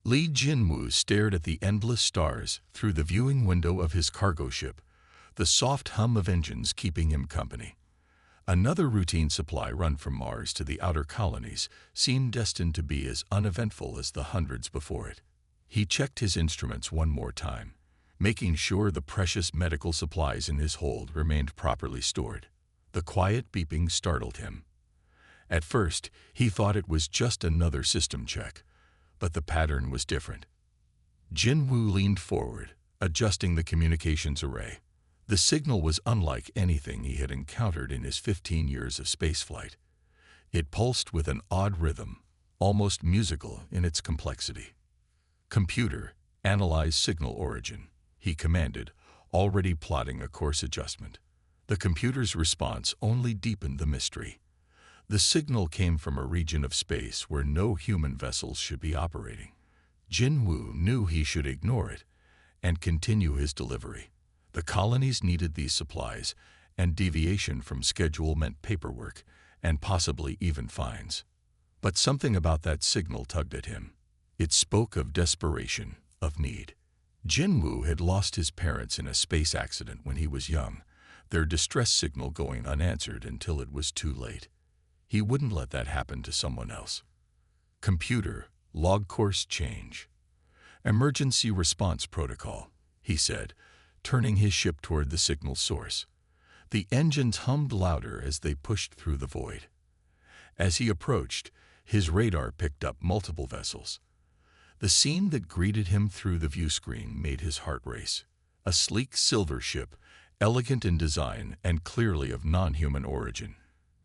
Li Jinwu stared at the endless stars through the viewing window of his cargo ship, the soft hum of engines keeping him company. Another routine supply run from Mars to the outer colonies seemed destined to be as uneventful as the hundreds before it. He checked his instruments one more time, making sure the precious medical supplies in his hold remained properly stored. The quiet beeping startled him. At first, he thought it was just another system check, but the pattern was different. Jinwu leaned forward, adjusting the communications array. The signal was unlike anything he had encountered in his 15 years of spaceflight. It pulsed with an odd rhythm, almost musical in its complexity. "Computer, analyze signal origin," he commanded, already plotting a course adjustment. The computer's response only deepened the mystery. The signal came from a region of space where no human vessels should be operating. Jinwu knew he should ignore it and continue his delivery. The colonies needed these supplies, and deviation from schedule meant paperwork and possibly even fines. But something about that signal tugged at him. It spoke of desperation, of need. Jinwu had lost his parents in a space accident when he was young, their distress signal going unanswered until it was too late. He wouldn't let that happen to someone else. "Computer, log course change. Emergency response protocol," he said, turning his ship toward the signal source. The engines hummed louder as they pushed through the void. As he approached, his radar picked up multiple vessels. The scene that greeted him through the view screen made his heart race. A sleek silver ship, elegant in design and clearly of non-human origin,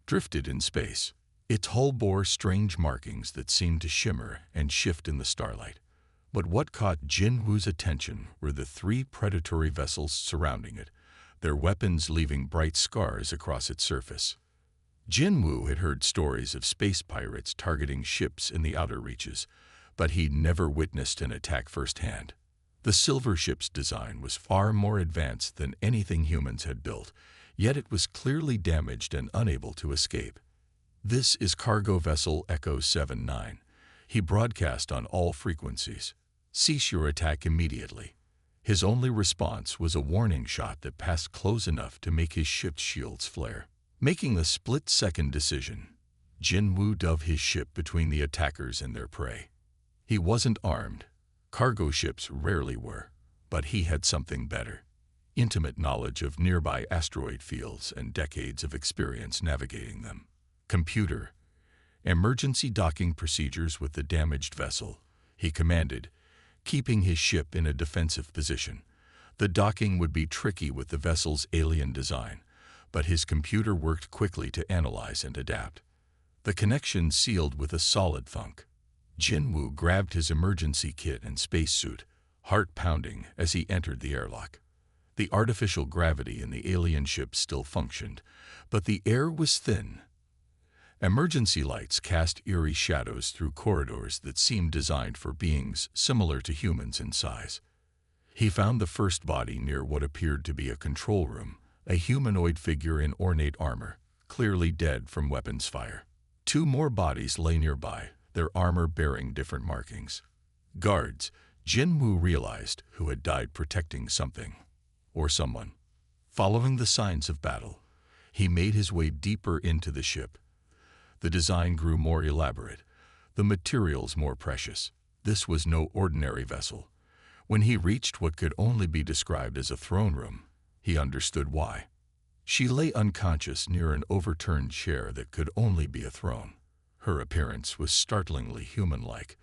drifted in space. Its hull bore strange markings that seemed to shimmer and shift in the starlight. But what caught Jinwu's attention were the 3 predatory vessels surrounding it, their weapons leaving bright scars across its surface. Jinwu had heard stories of space pirates targeting ships in the outer reaches, but he'd never witnessed an attack firsthand. The silver ship's design was far more advanced than anything humans had built, yet it was clearly damaged and unable to escape. "This is cargo vessel Echo 79. He broadcast on all frequencies. Cease your attack immediately." His only response was a warning shot that passed close enough to make his ship's shields flare. Making the split-second decision, Jinwu dove his ship between the attackers and their prey. He wasn't armed. Cargo ships rarely were, but he had something better: intimate knowledge of nearby asteroid fields and decades of experience navigating them. "Computer, emergency docking procedures with the damaged vessel," he commanded, keeping his ship in a defensive position. The docking would be tricky with the vessel's alien design, but his computer worked quickly to analyze and adapt. The connection sealed with a solid thunk. Jinwu grabbed his emergency kit and spacesuit, heart pounding as he entered the airlock. The artificial gravity in the alien ship still functioned, but the air was thin. Emergency lights cast eerie shadows through corridors that seemed designed for beings similar to humans in size. He found the first body near what appeared to be a control room, a humanoid figure in ornate armor, clearly dead from weapons fire. 2 more bodies lay nearby, their armor bearing different markings. Guards, Jinwu realized, who had died protecting something or someone. Following the signs of battle, he made his way deeper into the ship. The design grew more elaborate, the materials more precious. This was no ordinary vessel. When he reached what could only be described as a throne room, he understood why. She lay unconscious near an overturned chair that could only be a throne. Her appearance was startlingly human-like,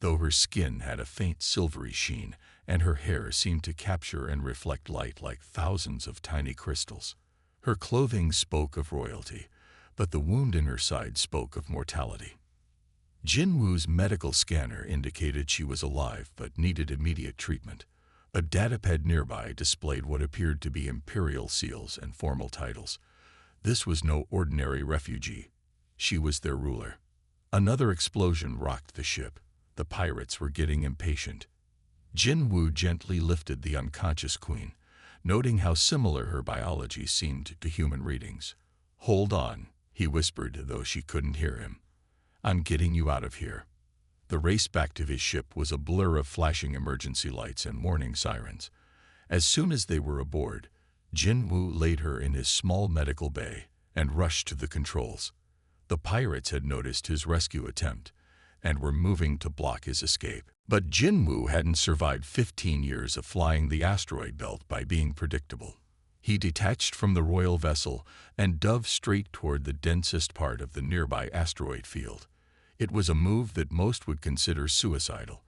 though her skin had a faint silvery sheen, and her hair seemed to capture and reflect light like thousands of tiny crystals. Her clothing spoke of royalty, but the wound in her side spoke of mortality. Jinwu's medical scanner indicated she was alive but needed immediate treatment. A datapad nearby displayed what appeared to be imperial seals and formal titles. This was no ordinary refugee. She was their ruler. Another explosion rocked the ship. The pirates were getting impatient. Jinwu gently lifted the unconscious queen, noting how similar her biology seemed to human readings. "Hold on," he whispered, though she couldn't hear him. "I'm getting you out of here." The race back to his ship was a blur of flashing emergency lights and warning sirens. As soon as they were aboard, Jin-Woo laid her in his small medical bay and rushed to the controls. The pirates had noticed his rescue attempt and were moving to block his escape. But Jin-Woo hadn't survived 15 years of flying the asteroid belt by being predictable. He detached from the royal vessel and dove straight toward the densest part of the nearby asteroid field. It was a move that most would consider suicidal,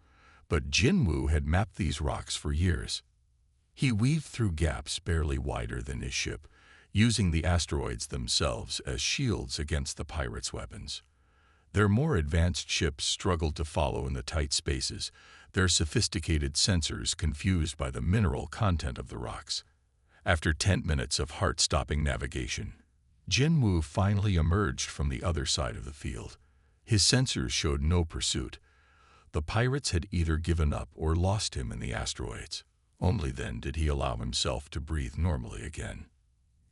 but Jin-Woo had mapped these rocks for years. He weaved through gaps barely wider than his ship, using the asteroids themselves as shields against the pirates' weapons. Their more advanced ships struggled to follow in the tight spaces, their sophisticated sensors confused by the mineral content of the rocks. After 10 minutes of heart-stopping navigation, Jin-Woo finally emerged from the other side of the field. His sensors showed no pursuit. The pirates had either given up or lost him in the asteroids. Only then did he allow himself to breathe normally again.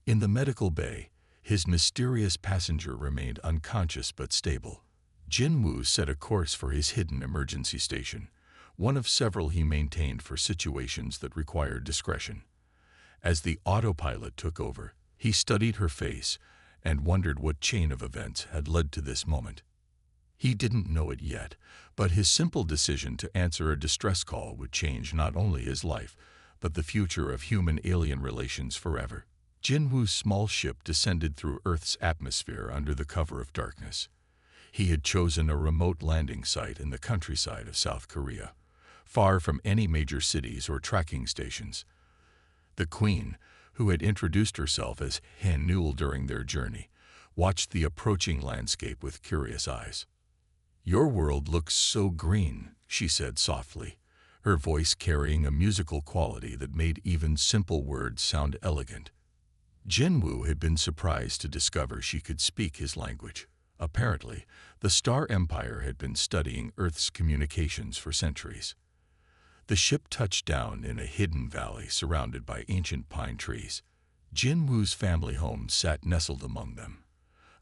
In the medical bay, his mysterious passenger remained unconscious but stable. Jin-Woo set a course for his hidden emergency station, one of several he maintained for situations that required discretion. As the autopilot took over, he studied her face and wondered what chain of events had led to this moment. He didn't know it yet, but his simple decision to answer a distress call would change not only his life, but the future of human-alien relations forever. Jin-Woo's small ship descended through Earth's atmosphere under the cover of darkness. He had chosen a remote landing site in the countryside of South Korea, far from any major cities or tracking stations. The Queen, who had introduced herself as Han-Nul during their journey, watched the approaching landscape with curious eyes. "Your world looks so green," she said softly, her voice carrying a musical quality that made even simple words sound elegant. Jin-Woo had been surprised to discover she could speak his language. Apparently, the Star Empire had been studying Earth's communications for centuries. The ship touched down in a hidden valley surrounded by ancient pine trees. Jin-Woo's family home sat nestled among them,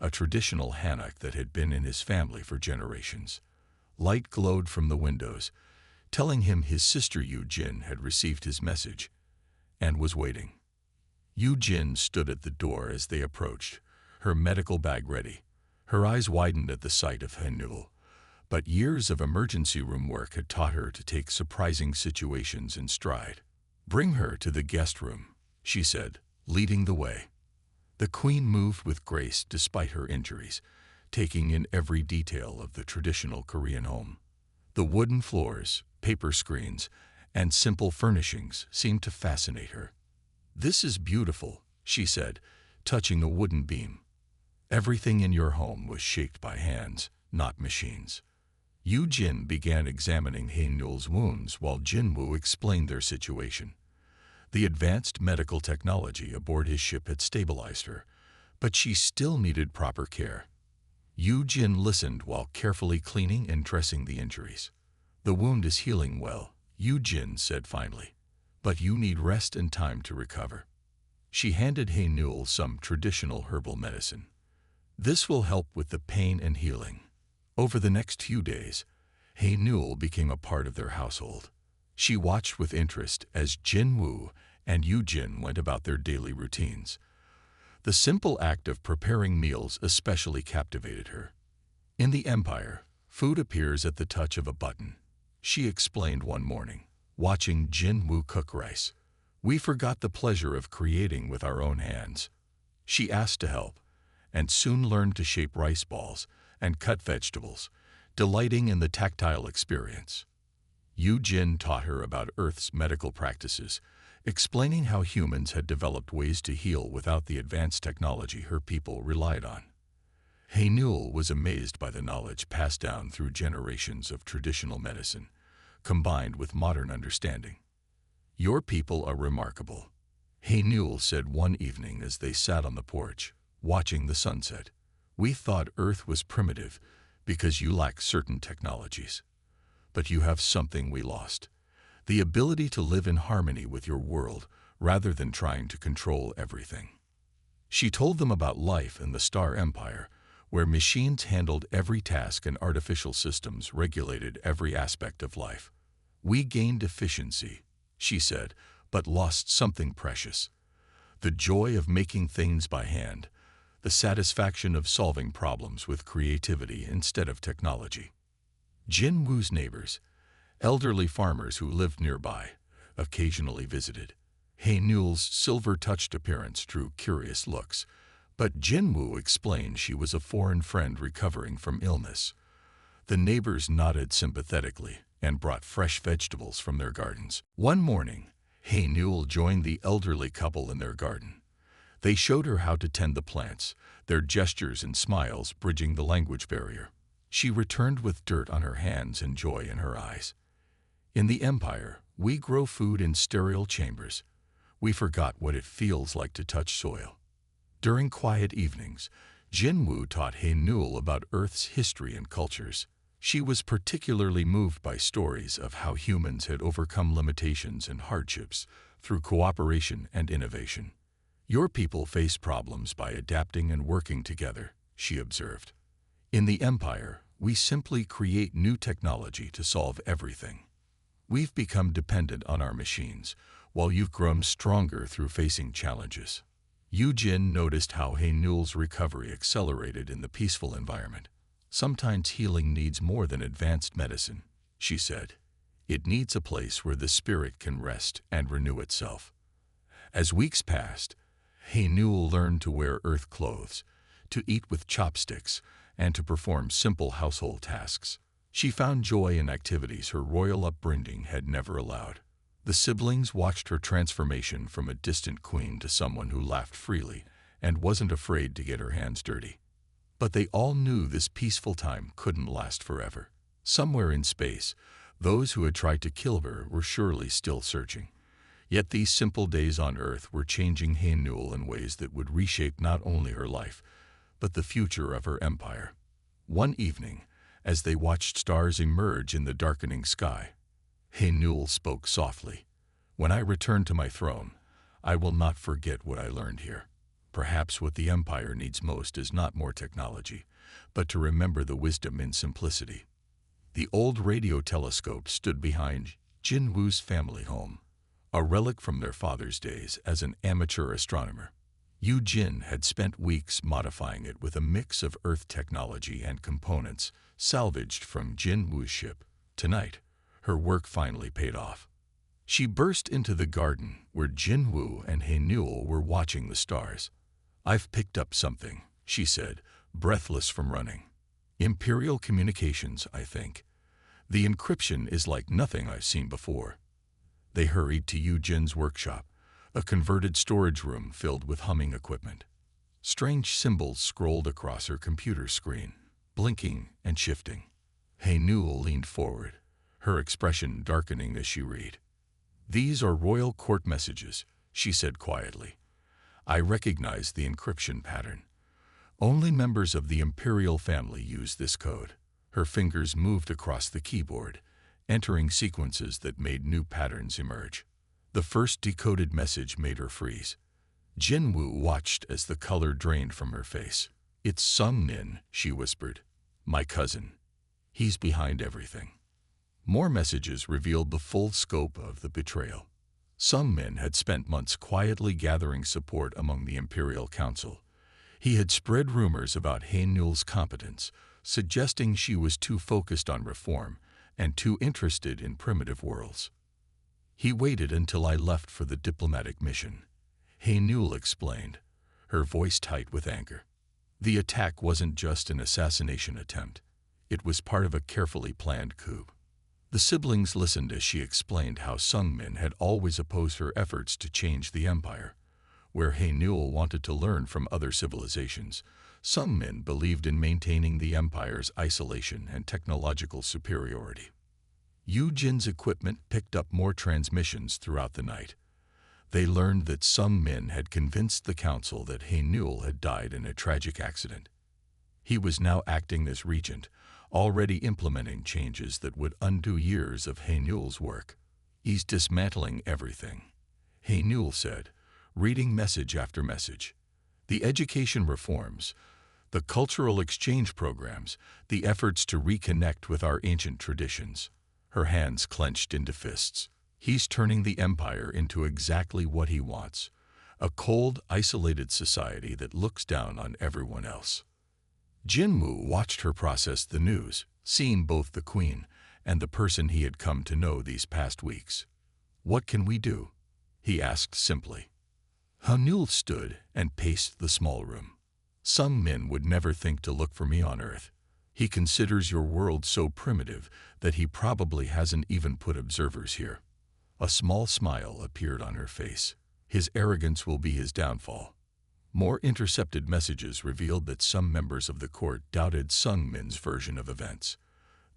a traditional hanok that had been in his family for generations. Light glowed from the windows, telling him his sister Yu-Jin had received his message and was waiting. Yu-Jin stood at the door as they approached, her medical bag ready. Her eyes widened at the sight of Han-Nul, but years of emergency room work had taught her to take surprising situations in stride. "Bring her to the guest room," she said, leading the way. The Queen moved with grace despite her injuries, taking in every detail of the traditional Korean home. The wooden floors, paper screens, and simple furnishings seemed to fascinate her. "This is beautiful," she said, touching a wooden beam. "Everything in your home was shaped by hands, not machines." Yu-Jin began examining Han-Nul's wounds while Jin-Woo explained their situation. The advanced medical technology aboard his ship had stabilized her, but she still needed proper care. Yu-Jin listened while carefully cleaning and dressing the injuries. "The wound is healing well," Yu-Jin said finally, "but you need rest and time to recover." She handed Han-Nul some traditional herbal medicine. "This will help with the pain and healing." Over the next few days, Han-Nul became a part of their household. She watched with interest as Jin-Woo and Yu-Jin went about their daily routines. The simple act of preparing meals especially captivated her. "In the Empire, food appears at the touch of a button," she explained one morning, watching Jin-Woo cook rice. "We forgot the pleasure of creating with our own hands." She asked to help, and soon learned to shape rice balls and cut vegetables, delighting in the tactile experience. Yu-Jin taught her about Earth's medical practices, explaining how humans had developed ways to heal without the advanced technology her people relied on. Han-Nul was amazed by the knowledge passed down through generations of traditional medicine, combined with modern understanding. "Your people are remarkable," Han-Nul said one evening as they sat on the porch, watching the sunset. "We thought Earth was primitive because you lack certain technologies. But you have something we lost, the ability to live in harmony with your world rather than trying to control everything." She told them about life in the Star Empire, where machines handled every task and artificial systems regulated every aspect of life. We gained efficiency, she said, but lost something precious. The joy of making things by hand, the satisfaction of solving problems with creativity instead of technology. Jin Woo's neighbors, elderly farmers who lived nearby, occasionally visited. He Newell's silver-touched appearance drew curious looks, but Jin Woo explained she was a foreign friend recovering from illness. The neighbors nodded sympathetically and brought fresh vegetables from their gardens. One morning, He Newell joined the elderly couple in their garden. They showed her how to tend the plants, their gestures and smiles bridging the language barrier. She returned with dirt on her hands and joy in her eyes. In the Empire, we grow food in sterile chambers. We forgot what it feels like to touch soil. During quiet evenings, Jin Woo taught He Newell about Earth's history and cultures. She was particularly moved by stories of how humans had overcome limitations and hardships through cooperation and innovation. Your people face problems by adapting and working together, she observed. In the Empire, we simply create new technology to solve everything. We've become dependent on our machines, while you've grown stronger through facing challenges. Jin noticed how He Newell's recovery accelerated in the peaceful environment. Sometimes healing needs more than advanced medicine, she said. It needs a place where the spirit can rest and renew itself. As weeks passed, He Newell learned to wear earth clothes, to eat with chopsticks, and to perform simple household tasks. She found joy in activities her royal upbringing had never allowed. The siblings watched her transformation from a distant queen to someone who laughed freely and wasn't afraid to get her hands dirty. But they all knew this peaceful time couldn't last forever. Somewhere in space, those who had tried to kill her were surely still searching. Yet these simple days on Earth were changing He Newell in ways that would reshape not only her life, but the future of her empire. One evening, as they watched stars emerge in the darkening sky, He Newell spoke softly. "When I return to my throne, I will not forget what I learned here. Perhaps what the Empire needs most is not more technology, but to remember the wisdom in simplicity." The old radio telescope stood behind Jin Woo's family home, a relic from their father's days as an amateur astronomer. Jin had spent weeks modifying it with a mix of Earth technology and components salvaged from Jin Woo's ship. Tonight, her work finally paid off. She burst into the garden where Jin Woo and He Newell were watching the stars. "I've picked up something," she said, breathless from running. "Imperial communications, I think. The encryption is like nothing I've seen before." They hurried to Jin's workshop, a converted storage room filled with humming equipment. Strange symbols scrolled across her computer screen, blinking and shifting. He Newell leaned forward, her expression darkening as she read. "These are royal court messages," she said quietly. "I recognize the encryption pattern. Only members of the imperial family use this code." Her fingers moved across the keyboard, entering sequences that made new patterns emerge. The first decoded message made her freeze. Jin Woo watched as the color drained from her face. "It's Sung Min," she whispered. "My cousin. He's behind everything." More messages revealed the full scope of the betrayal. Sung Min had spent months quietly gathering support among the Imperial Council. He had spread rumors about He Newell's competence, suggesting she was too focused on reform and too interested in primitive worlds. "He waited until I left for the diplomatic mission," He Newell explained, her voice tight with anger. "The attack wasn't just an assassination attempt. It was part of a carefully planned coup." The siblings listened as she explained how Sung Min had always opposed her efforts to change the empire. Where He Newell wanted to learn from other civilizations, Sung Min believed in maintaining the empire's isolation and technological superiority. Jin's equipment picked up more transmissions throughout the night. They learned that Sung Min had convinced the council that He Newell had died in a tragic accident. He was now acting as regent, already implementing changes that would undo years of He Newell's work. "He's dismantling everything," He Newell said, reading message after message. "The education reforms, The cultural exchange programs, the efforts to reconnect with our ancient traditions. Her hands clenched into fists. He's turning the empire into exactly what he wants. A cold, isolated society that looks down on everyone else. Jinwoo watched her process the news, seeing both the queen and the person he had come to know these past weeks. "What can we do?" he asked simply. Hanul stood and paced the small room. "Some men would never think to look for me on Earth. He considers your world so primitive that he probably hasn't even put observers here." A small smile appeared on her face. His arrogance will be his downfall. More intercepted messages revealed that some members of the court doubted Sung Min's version of events.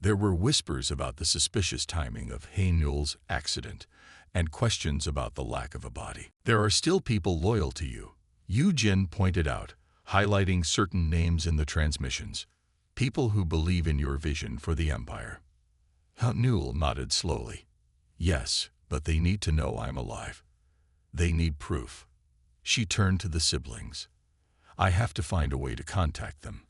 There were whispers about the suspicious timing of Hae-Nul's accident and questions about the lack of a body. "There are still people loyal to you," Yu Jin pointed out, highlighting certain names in the transmissions. "People who believe in your vision for the Empire." Hae-Nul nodded slowly. "Yes, but they need to know I'm alive. They need proof." She turned to the siblings. "I have to find a way to contact them,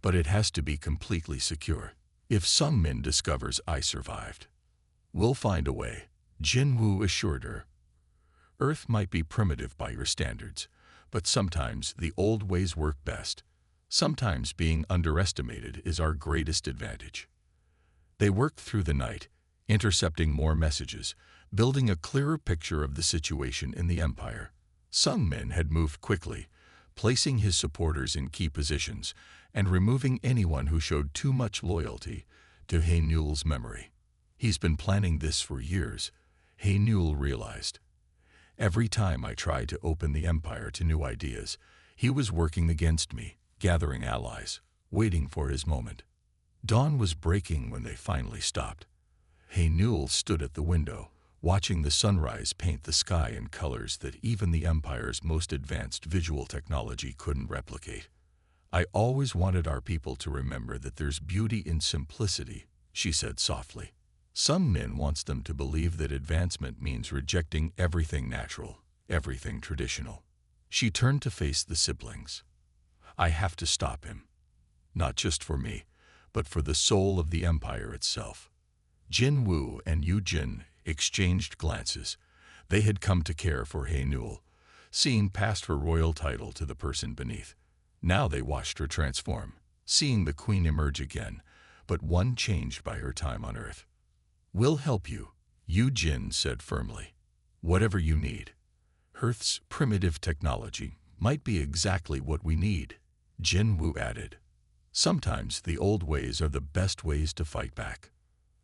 but it has to be completely secure. If Sung Min discovers I survived, we'll find a way," Jinwoo assured her. "Earth might be primitive by your standards, but sometimes the old ways work best. Sometimes being underestimated is our greatest advantage." They worked through the night, intercepting more messages, building a clearer picture of the situation in the Empire. Sung Min had moved quickly, placing his supporters in key positions and removing anyone who showed too much loyalty to Hae-Nul's memory. "He's been planning this for years," Hae-Nul realized. "Every time I tried to open the Empire to new ideas, he was working against me, gathering allies, waiting for his moment." Dawn was breaking when they finally stopped. Hae-Nul stood at the window, watching the sunrise paint the sky in colors that even the Empire's most advanced visual technology couldn't replicate. "I always wanted our people to remember that there's beauty in simplicity," she said softly. "Sung Min wants them to believe that advancement means rejecting everything natural, everything traditional." She turned to face the siblings. "I have to stop him. Not just for me, but for the soul of the Empire itself." Jinwoo and Yu Jin exchanged glances. They had come to care for Hae-Nul, seeing past her royal title to the person beneath. Now they watched her transform, seeing the queen emerge again, but one changed by her time on Earth. "We'll help you," Yu Jin said firmly. "Whatever you need. Earth's primitive technology might be exactly what we need," Jinwoo added. "Sometimes the old ways are the best ways to fight back."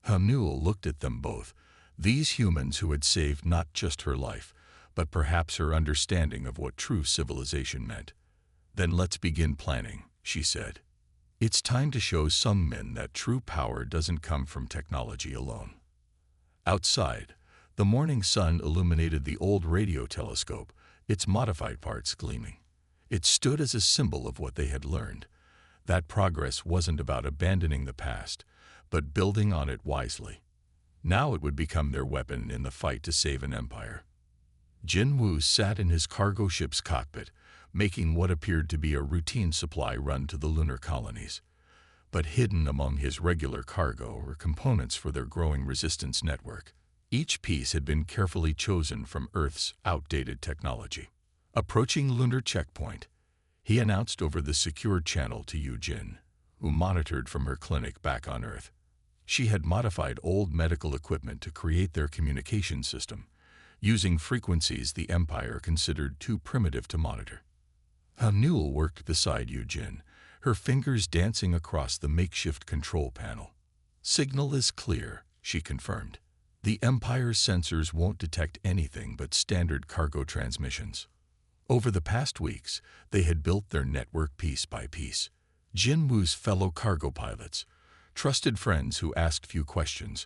Hae-Nul looked at them both, these humans who had saved not just her life, but perhaps her understanding of what true civilization meant. "Then let's begin planning," she said. "It's time to show Sung Min that true power doesn't come from technology alone." Outside, the morning sun illuminated the old radio telescope, its modified parts gleaming. It stood as a symbol of what they had learned. That progress wasn't about abandoning the past, but building on it wisely. Now it would become their weapon in the fight to save an empire. Jinwoo sat in his cargo ship's cockpit, making what appeared to be a routine supply run to the lunar colonies. But hidden among his regular cargo were components for their growing resistance network. Each piece had been carefully chosen from Earth's outdated technology. Approaching lunar checkpoint, he announced over the secure channel to Yu Jin, who monitored from her clinic back on Earth. She had modified old medical equipment to create their communication system, using frequencies the Empire considered too primitive to monitor. Hae-Nul worked beside Yu Jin, her fingers dancing across the makeshift control panel. "Signal is clear," she confirmed. "The Empire's sensors won't detect anything but standard cargo transmissions." Over the past weeks, they had built their network piece by piece. Jinwoo's fellow cargo pilots, trusted friends who asked few questions,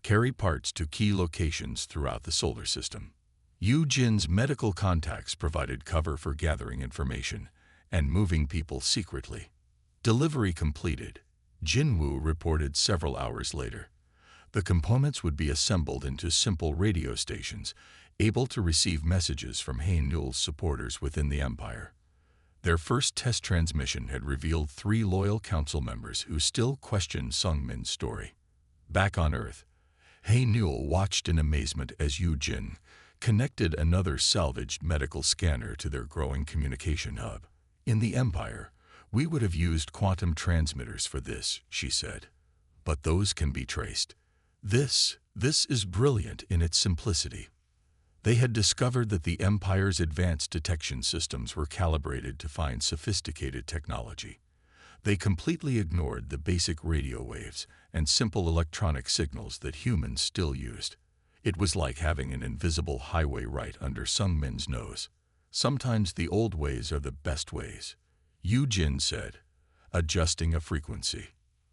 carry parts to key locations throughout the solar system. Yu Jin's medical contacts provided cover for gathering information and moving people secretly. Delivery completed, Jinwoo reported several hours later. The components would be assembled into simple radio stations, able to receive messages from Hae-Nul's supporters within the Empire. Their first test transmission had revealed 3 loyal council members who still questioned Sung Min's story. Back on Earth, He Newell watched in amazement as Yu Jin connected another salvaged medical scanner to their growing communication hub. In the Empire, we would have used quantum transmitters for this, she said. But those can be traced. This is brilliant in its simplicity. They had discovered that the Empire's advanced detection systems were calibrated to find sophisticated technology. They completely ignored the basic radio waves and simple electronic signals that humans still used. It was like having an invisible highway right under Sung Min's nose. Sometimes the old ways are the best ways, Yu Jin said, adjusting a frequency.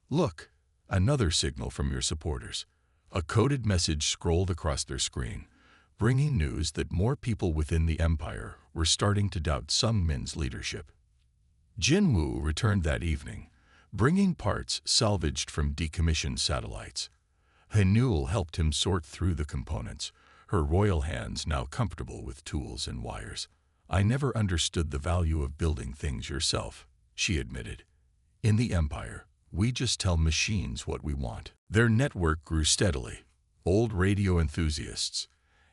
Look, another signal from your supporters. A coded message scrolled across their screen, bringing news that more people within the Empire were starting to doubt Sung Min's leadership. Jin Woo returned that evening, bringing parts salvaged from decommissioned satellites. He Newell helped him sort through the components, her royal hands now comfortable with tools and wires. I never understood the value of building things yourself, she admitted. In the Empire, we just tell machines what we want. Their network grew steadily. Old radio enthusiasts,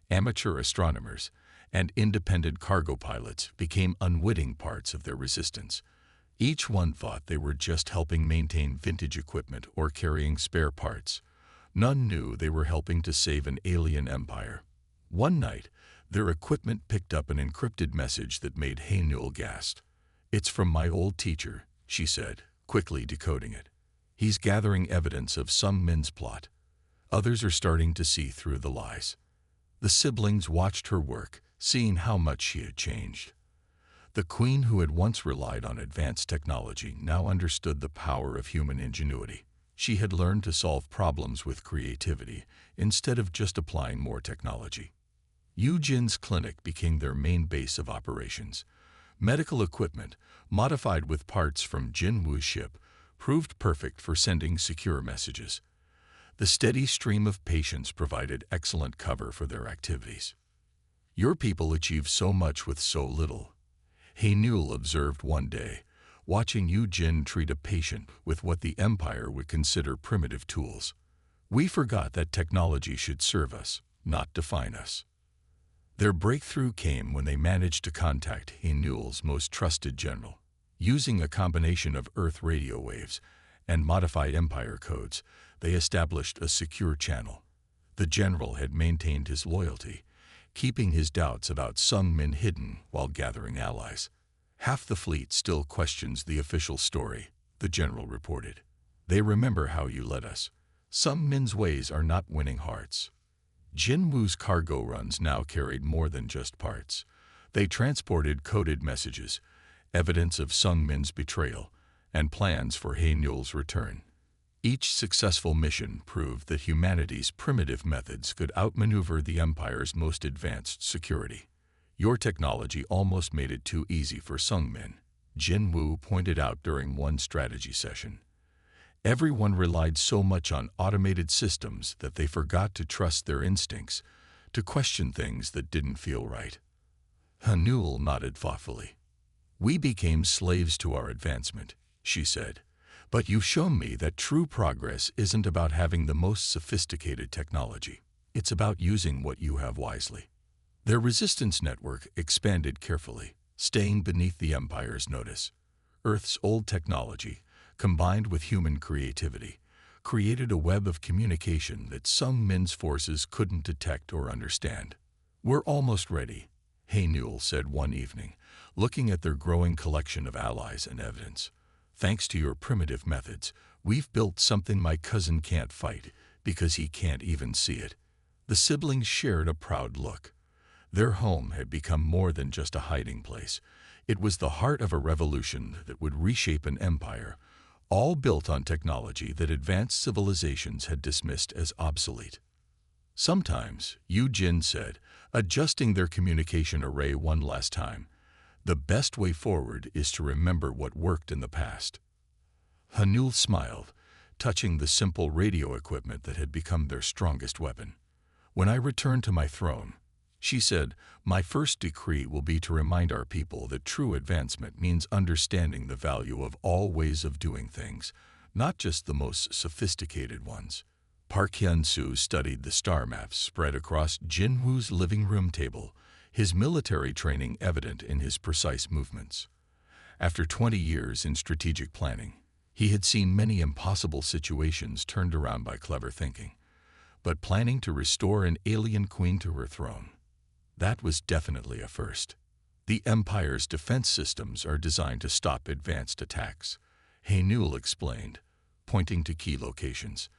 amateur astronomers, and independent cargo pilots became unwitting parts of their resistance. Each one thought they were just helping maintain vintage equipment or carrying spare parts. None knew they were helping to save an alien empire. One night, their equipment picked up an encrypted message that made He Newell gasp. "It's from my old teacher," she said, quickly decoding it. "He's gathering evidence of Sung Min's plot. Others are starting to see through the lies." The siblings watched her work, seeing how much she had changed. The queen, who had once relied on advanced technology, now understood the power of human ingenuity. She had learned to solve problems with creativity instead of just applying more technology. Yu Jin's clinic became their main base of operations. Medical equipment, modified with parts from Jin Woo's ship, proved perfect for sending secure messages. The steady stream of patients provided excellent cover for their activities. "Your people achieve so much with so little," He Newell observed one day, watching Yu Jin treat a patient with what the Empire would consider primitive tools. "We forgot that technology should serve us, not define us." Their breakthrough came when they managed to contact He Newell's most trusted general. Using a combination of Earth radio waves and modified Empire codes, they established a secure channel. The general had maintained his loyalty, keeping his doubts about Sung Min hidden while gathering allies. "Half the fleet still questions the official story," the general reported. "They remember how you led us. Sung Min's ways are not winning hearts." Jin Woo's cargo runs now carried more than just parts. They transported coded messages, evidence of Sung Min's betrayal, and plans for He Newell's return. Each successful mission proved that humanity's primitive methods could outmaneuver the Empire's most advanced security. "Your technology almost made it too easy for Sung Min," Jin Woo pointed out during one strategy session. "Everyone relied so much on automated systems that they forgot to trust their instincts, to question things that didn't feel right." He Newell nodded thoughtfully. "We became slaves to our advancement," she said. "But you've shown me that true progress isn't about having the most sophisticated technology. It's about using what you have wisely." Their resistance network expanded carefully, staying beneath the Empire's notice. Earth's old technology, combined with human creativity, created a web of communication that Sung Min's forces couldn't detect or understand. "We're almost ready," He Newell said one evening, looking at their growing collection of allies and evidence. "Thanks to your primitive methods, we've built something my cousin can't fight because he can't even see it." The siblings shared a proud look. Their home had become more than just a hiding place. It was the heart of a revolution that would reshape an empire, all built on technology that advanced civilizations had dismissed as obsolete. "Sometimes," Yu Jin said, adjusting their communication array one last time, "the best way forward is to remember what worked in the past." He Newell smiled, touching the simple radio equipment that had become their strongest weapon. "When I return to my throne," She said, "My first decree will be to remind our people that true advancement means understanding the value of all ways of doing things, not just the most sophisticated ones." Park Hyun-soo studied the star maps spread across Jin-woo's living room table, his military training evident in his precise movements. After 20 years in strategic planning, he had seen many impossible situations turned around by clever thinking. But planning to restore an alien queen to her throne, that was definitely a first. The Empire's defense systems are designed to stop advanced attacks, Hae-Newell explained, pointing to key locations.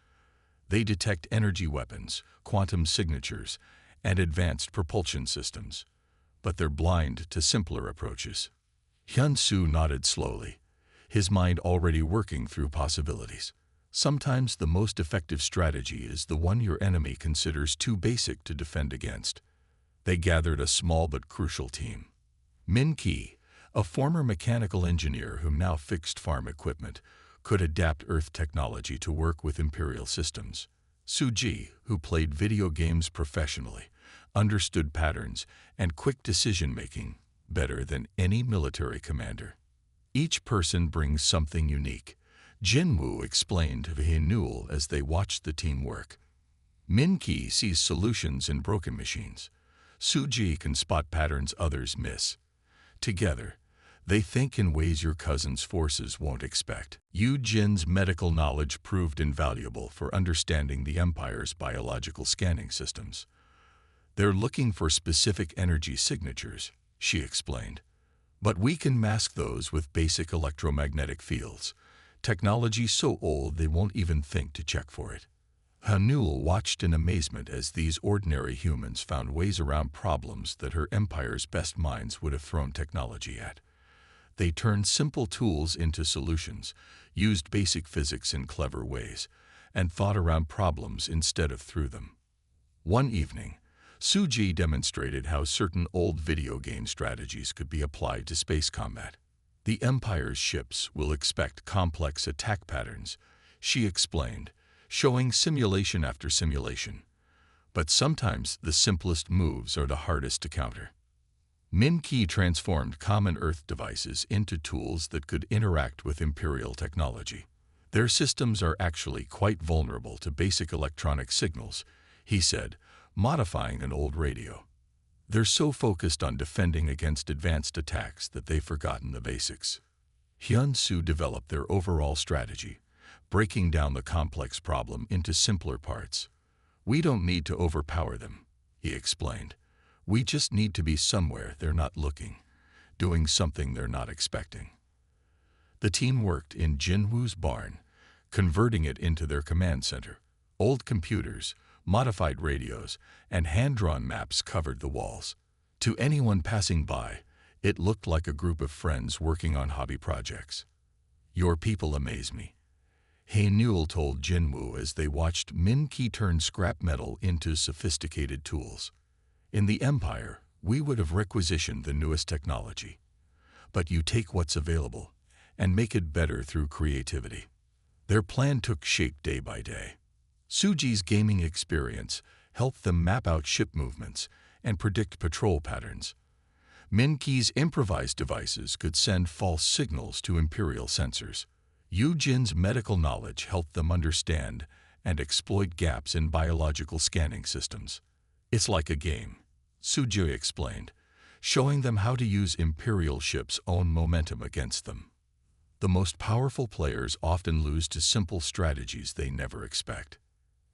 They detect energy weapons, quantum signatures, and advanced propulsion systems, but they're blind to simpler approaches. Hyun-soo nodded slowly, his mind already working through possibilities. Sometimes the most effective strategy is the one your enemy considers too basic to defend against. They gathered a small but crucial team. Min Ki, a former mechanical engineer who now fixed farm equipment, could adapt Earth technology to work with Imperial systems. Suji, who played video games professionally, understood patterns and quick decision-making better than any military commander. Each person brings something unique, Jin-woo explained to Hae-Newell as they watched the team work. Min Ki sees solutions in broken machines. Suji can spot patterns others miss. Together, they think in ways your cousin's forces won't expect. Yu Jin's medical knowledge proved invaluable for understanding the Empire's biological scanning systems. "They're looking for specific energy signatures," she explained. "But we can mask those with basic electromagnetic fields. Technology so old they won't even think to check for it." Hae-Newell watched in amazement as these ordinary humans found ways around problems that her Empire's best minds would have thrown technology at. They turned simple tools into solutions, used basic physics in clever ways, and thought around problems instead of through them. One evening, Suji demonstrated how certain old video game strategies could be applied to space combat. "The Empire's ships will expect complex attack patterns," she explained, showing simulation after simulation. "But sometimes the simplest moves are the hardest to counter." Min Ki transformed common Earth devices into tools that could interact with Imperial technology. "Their systems are actually quite vulnerable to basic electronic signals," he said, modifying an old radio. "They're so focused on defending against advanced attacks that they've forgotten the basics." Hyun-soo developed their overall strategy, breaking down the complex problem into simpler parts. "We don't need to overpower them," he explained. "We just need to be somewhere they're not looking, doing something they're not expecting." The team worked in Jin-woo's barn, converting it into their command center. Old computers, modified radios, and hand-drawn maps covered the walls. To anyone passing by, it looked like a group of friends working on hobby projects. "Your people amaze me," Hae-Newell told Jin-woo as they watched Min Ki turn scrap metal into sophisticated tools. "In the Empire, we would have requisitioned the newest technology. But you take what's available and make it better through creativity." Their plan took shape day by day. Suji's gaming experience helped them map out ship movements and predict patrol patterns. Min Ki's improvised devices could send false signals to Imperial sensors. Yu Jin's medical knowledge helped them understand and exploit gaps in biological scanning systems. "It's like a game," Suji explained, showing them how to use Imperial ships' own momentum against them. The most powerful players often lose to simple strategies they never expect.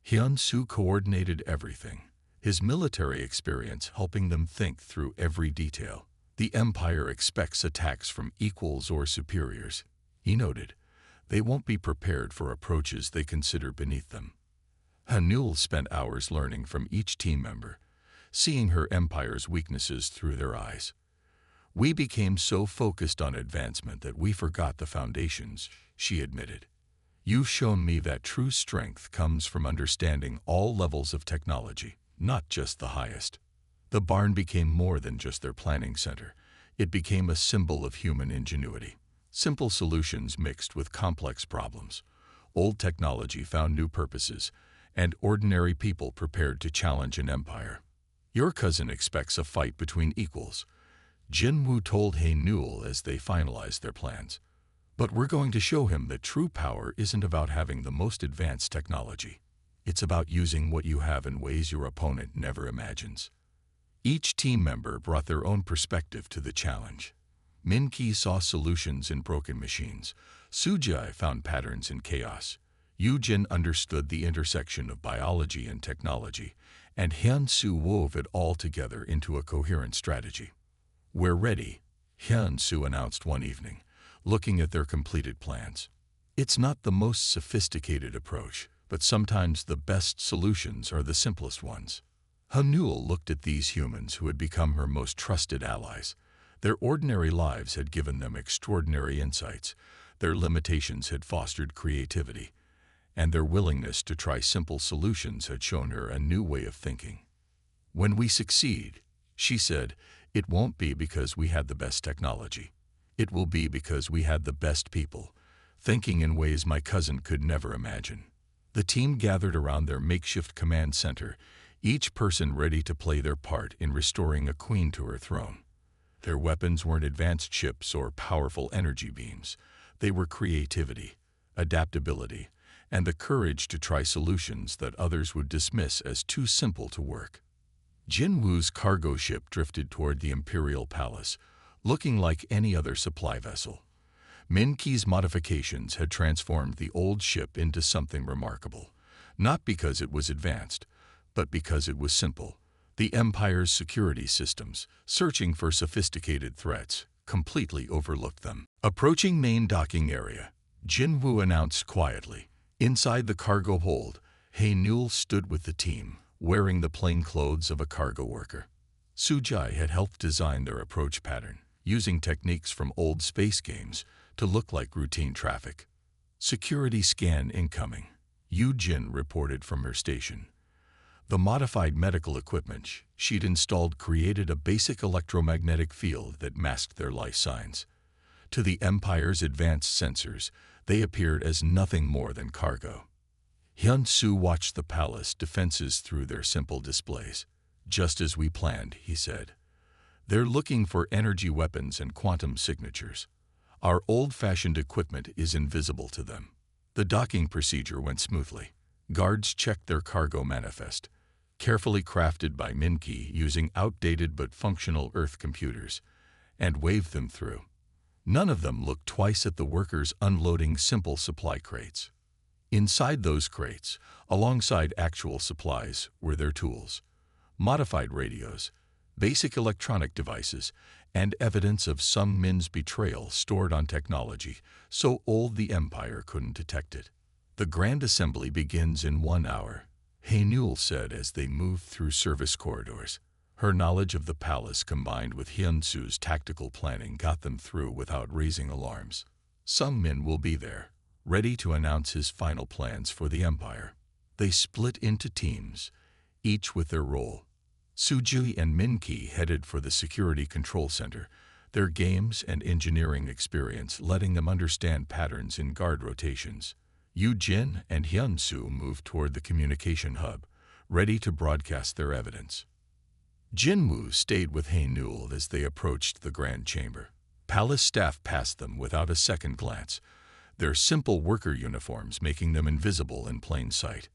Hyun-soo coordinated everything, his military experience helping them think through every detail. "The Empire expects attacks from equals or superiors," he noted. "They won't be prepared for approaches they consider beneath them." Hae-Newell spent hours learning from each team member, seeing her Empire's weaknesses through their eyes. "We became so focused on advancement that we forgot the foundations," she admitted. "You've shown me that true strength comes from understanding all levels of technology, not just the highest." The barn became more than just their planning center. It became a symbol of human ingenuity. Simple solutions mixed with complex problems. Old technology found new purposes, and ordinary people prepared to challenge an empire. Your cousin expects a fight between equals, Jinwoo told He Newell as they finalized their plans. But we're going to show him that true power isn't about having the most advanced technology. It's about using what you have in ways your opponent never imagines. Each team member brought their own perspective to the challenge. Min-ki saw solutions in broken machines. Sujai found patterns in chaos. Yoo-jin understood the intersection of biology and technology, and Hyun-soo wove it all together into a coherent strategy. "We're ready," Hyun-soo announced one evening, looking at their completed plans. It's not the most sophisticated approach, but sometimes the best solutions are the simplest ones. Hanul looked at these humans who had become her most trusted allies. Their ordinary lives had given them extraordinary insights, their limitations had fostered creativity, and their willingness to try simple solutions had shown her a new way of thinking. "When we succeed," she said, "it won't be because we had the best technology. It will be because we had the best people, thinking in ways my cousin could never imagine." The team gathered around their makeshift command center, each person ready to play their part in restoring a queen to her throne. Their weapons weren't advanced ships or powerful energy beams. They were creativity, adaptability, and the courage to try solutions that others would dismiss as too simple to work. Jinwoo's cargo ship drifted toward the Imperial Palace, looking like any other supply vessel. Min-ki's modifications had transformed the old ship into something remarkable, not because it was advanced, but because it was simple. The Empire's security systems, searching for sophisticated threats, completely overlooked them. Approaching main docking area, Jinwoo announced quietly. Inside the cargo hold, He Newell stood with the team, wearing the plain clothes of a cargo worker. Sujai had helped design their approach pattern, using techniques from old space games to look like routine traffic. "Security scan incoming," Yoo-jin reported from her station. The modified medical equipment she'd installed created a basic electromagnetic field that masked their life signs. To the Empire's advanced sensors, they appeared as nothing more than cargo. Hyun-soo watched the palace defenses through their simple displays. "Just as we planned," he said. "They're looking for energy weapons and quantum signatures. Our old-fashioned equipment is invisible to them." The docking procedure went smoothly. Guards checked their cargo manifest, carefully crafted by Min-ki using outdated but functional Earth computers, and waved them through. None of them looked twice at the workers unloading simple supply crates. Inside those crates, alongside actual supplies, were their tools, modified radios, basic electronic devices, and evidence of Sung Min's betrayal stored on technology so old the Empire couldn't detect it. "The Grand Assembly begins in 1 hour," He Newell said as they moved through service corridors. Her knowledge of the palace combined with Hyun-soo's tactical planning got them through without raising alarms. Sung Min will be there, ready to announce his final plans for the Empire. They split into teams, each with their role. Sujui and Min-ki headed for the Security Control Center, their games and engineering experience letting them understand patterns in guard rotations. Yoo-jin and Hyun-soo moved toward the communication hub, ready to broadcast their evidence. Jinwoo stayed with He Newell as they approached the Grand Chamber. Palace staff passed them without a second glance, their simple worker uniforms making them invisible in plain sight.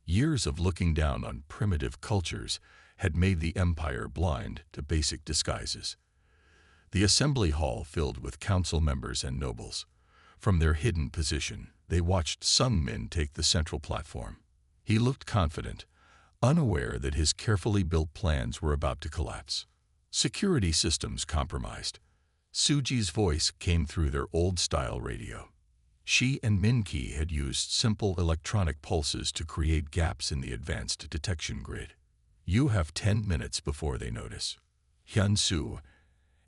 Years of looking down on primitive cultures had made the Empire blind to basic disguises. The assembly hall filled with council members and nobles. From their hidden position, they watched Sung Min take the central platform. He looked confident, unaware that his carefully built plans were about to collapse. Security systems compromised. Suji's voice came through their old-style radio. She and Min-ki had used simple electronic pulses to create gaps in the advanced detection grid. "You have 10 minutes before they notice." Hyun-soo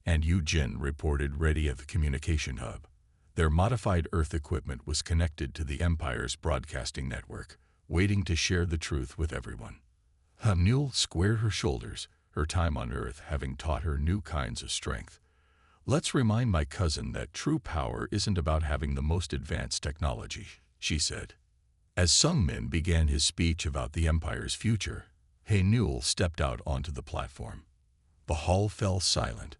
and Yoo-jin reported ready at the communication hub. Their modified Earth equipment was connected to the Empire's broadcasting network, waiting to share the truth with everyone. Hanul squared her shoulders, her time on Earth having taught her new kinds of strength. "Let's remind my cousin that true power isn't about having the most advanced technology," she said. As Sung Min began his speech about the Empire's future, Haenul stepped out onto the platform. The hall fell silent.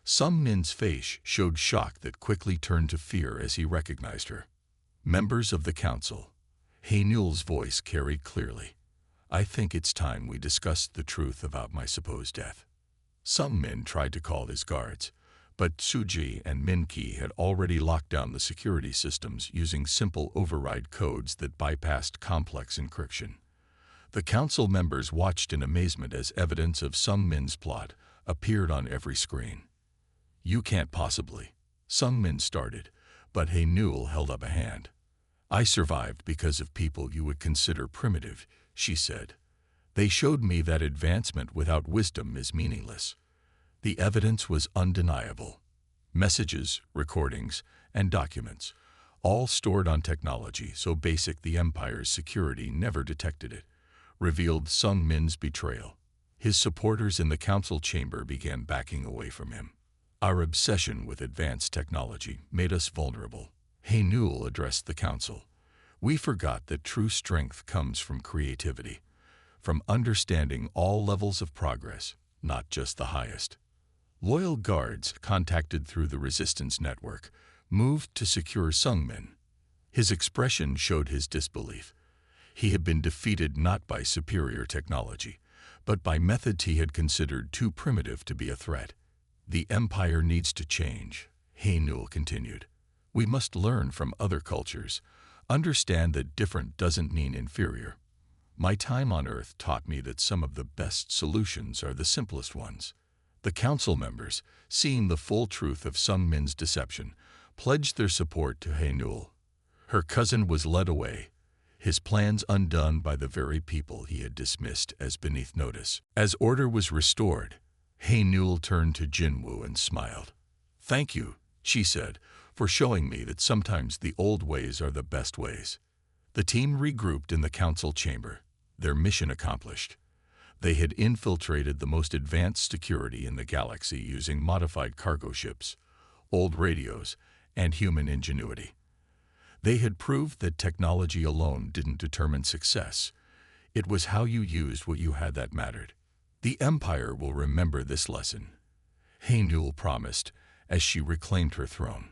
Sung Min's face showed shock that quickly turned to fear as he recognized her. Members of the council. Haenul's voice carried clearly. I think it's time we discussed the truth about my supposed death. Sung Min tried to call his guards, but Suji and Min-Ki had already locked down the security systems using simple override codes that bypassed complex encryption. The council members watched in amazement as evidence of Sung Min's plot appeared on every screen. You can't possibly. Sung Min started, but Haenul held up a hand. I survived because of people you would consider primitive, she said. They showed me that advancement without wisdom is meaningless. The evidence was undeniable. Messages, recordings, and documents, all stored on technology so basic the Empire's security never detected it, revealed Sung Min's betrayal. His supporters in the council chamber began backing away from him. Our obsession with advanced technology made us vulnerable. Haenul addressed the council. We forgot that true strength comes from creativity, from understanding all levels of progress, not just the highest. Loyal guards, contacted through the resistance network, moved to secure Sung Min. His expression showed his disbelief. He had been defeated not by superior technology, but by methods he had considered too primitive to be a threat. The Empire needs to change, Haenul continued. We must learn from other cultures, understand that different doesn't mean inferior. My time on Earth taught me that some of the best solutions are the simplest ones. The council members, seeing the full truth of Sung Min's deception, pledged their support to Haenul. Her cousin was led away, his plans undone by the very people he had dismissed as beneath notice. As order was restored, Haenul turned to Jinwoo and smiled. Thank you, she said, for showing me that sometimes the old ways are the best ways. The team regrouped in the council chamber, their mission accomplished. They had infiltrated the most advanced security in the galaxy using modified cargo ships, old radios, and human ingenuity. They had proved that technology alone didn't determine success. It was how you used what you had that mattered. The Empire will remember this lesson, Haenul promised as she reclaimed her throne.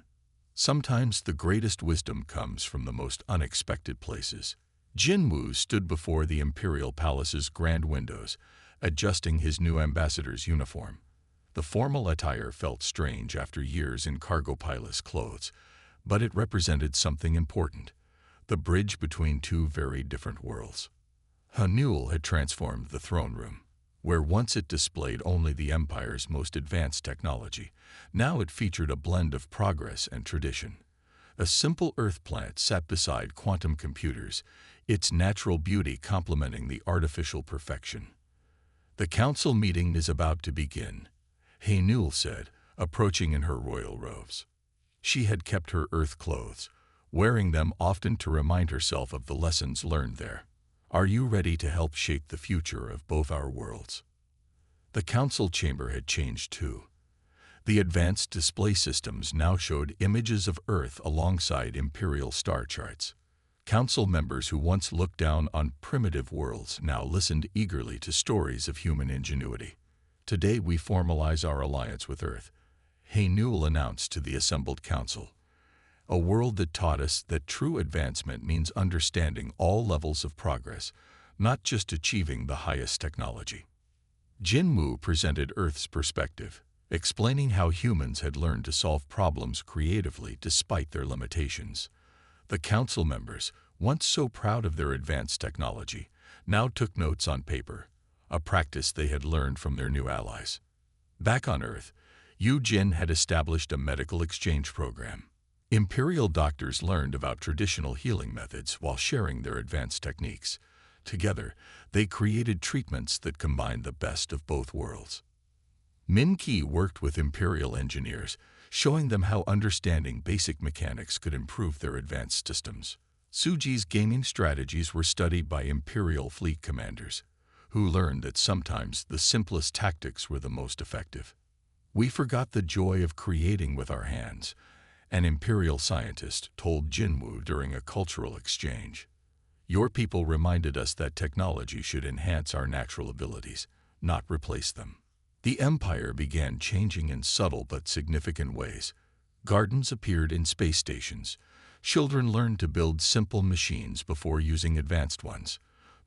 Sometimes the greatest wisdom comes from the most unexpected places. Jinwoo stood before the Imperial Palace's grand windows, adjusting his new ambassador's uniform. The formal attire felt strange after years in cargo pilot's clothes, but it represented something important, the bridge between two very different worlds. Haenul had transformed the throne room. Where once it displayed only the Empire's most advanced technology, now it featured a blend of progress and tradition. A simple earth plant sat beside quantum computers, its natural beauty complementing the artificial perfection. The council meeting is about to begin, Haenul said, approaching in her royal robes. She had kept her earth clothes, wearing them often to remind herself of the lessons learned there. Are you ready to help shape the future of both our worlds? The council chamber had changed too. The advanced display systems now showed images of Earth alongside imperial star charts. Council members who once looked down on primitive worlds now listened eagerly to stories of human ingenuity. Today we formalize our alliance with Earth, Haenul announced to the assembled council. A world that taught us that true advancement means understanding all levels of progress, not just achieving the highest technology. Jinwoo presented Earth's perspective, explaining how humans had learned to solve problems creatively despite their limitations. The council members, once so proud of their advanced technology, now took notes on paper, a practice they had learned from their new allies. Back on Earth, Yu Jin had established a medical exchange program. Imperial doctors learned about traditional healing methods while sharing their advanced techniques. Together, they created treatments that combined the best of both worlds. Min-Ki worked with Imperial engineers, showing them how understanding basic mechanics could improve their advanced systems. Suji's gaming strategies were studied by Imperial fleet commanders, who learned that sometimes the simplest tactics were the most effective. We forgot the joy of creating with our hands, an Imperial scientist told Jinwoo during a cultural exchange. Your people reminded us that technology should enhance our natural abilities, not replace them. The empire began changing in subtle but significant ways. Gardens appeared in space stations. Children learned to build simple machines before using advanced ones.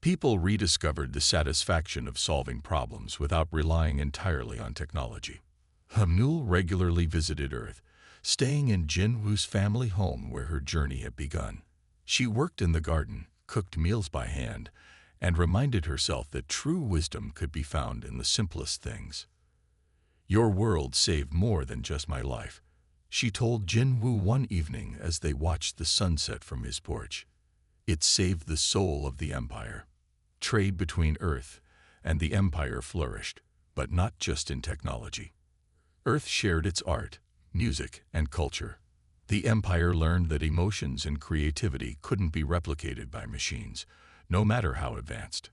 People rediscovered the satisfaction of solving problems without relying entirely on technology. Hamnul regularly visited Earth, staying in Jinwoo's family home where her journey had begun. She worked in the garden, cooked meals by hand, and reminded herself that true wisdom could be found in the simplest things. "Your world saved more than just my life," she told Jinwoo one evening as they watched the sunset from his porch. "It saved the soul of the empire." Trade between Earth and the empire flourished, but not just in technology. Earth shared its art, music, and culture. The empire learned that emotions and creativity couldn't be replicated by machines, no matter how advanced.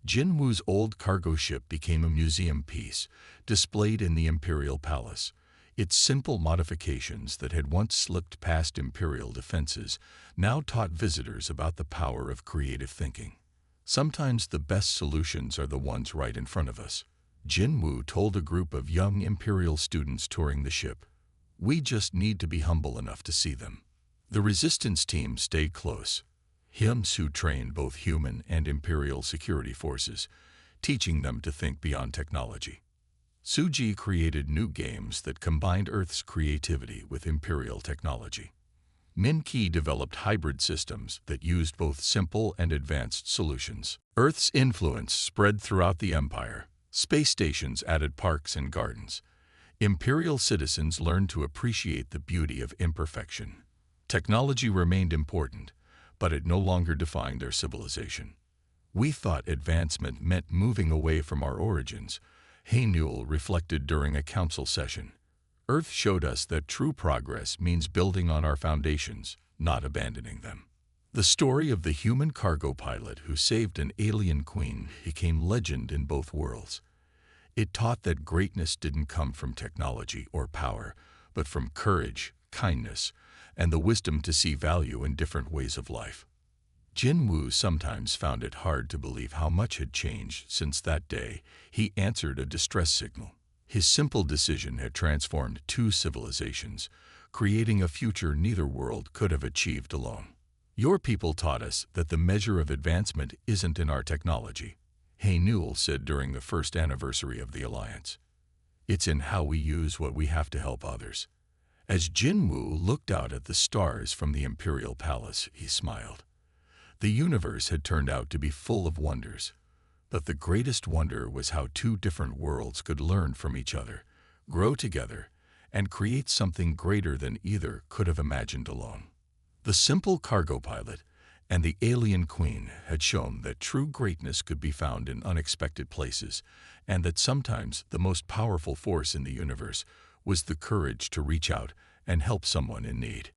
Jinwoo's old cargo ship became a museum piece, displayed in the Imperial Palace. Its simple modifications that had once slipped past Imperial defenses now taught visitors about the power of creative thinking. Sometimes the best solutions are the ones right in front of us, Jinwoo told a group of young Imperial students touring the ship. "We just need to be humble enough to see them." The resistance team stayed close. Hyun-soo trained both human and Imperial security forces, teaching them to think beyond technology. Suji created new games that combined Earth's creativity with Imperial technology. Min-ki developed hybrid systems that used both simple and advanced solutions. Earth's influence spread throughout the empire. Space stations added parks and gardens. Imperial citizens learned to appreciate the beauty of imperfection. Technology remained important, but it no longer defined their civilization. "We thought advancement meant moving away from our origins," Haenul reflected during a council session. "Earth showed us that true progress means building on our foundations, not abandoning them." The story of the human cargo pilot who saved an alien queen became legend in both worlds. It taught that greatness didn't come from technology or power, but from courage, kindness, and the wisdom to see value in different ways of life. Jinwoo sometimes found it hard to believe how much had changed since that day he answered a distress signal. His simple decision had transformed two civilizations, creating a future neither world could have achieved alone. "Your people taught us that the measure of advancement isn't in our technology," Haenul said during the first anniversary of the alliance. "It's in how we use what we have to help others." As Jinwoo looked out at the stars from the Imperial Palace, he smiled. The universe had turned out to be full of wonders, but the greatest wonder was how two different worlds could learn from each other, grow together, and create something greater than either could have imagined alone. The simple cargo pilot and the alien queen had shown that true greatness could be found in unexpected places, and that sometimes the most powerful force in the universe was the courage to reach out and help someone in need.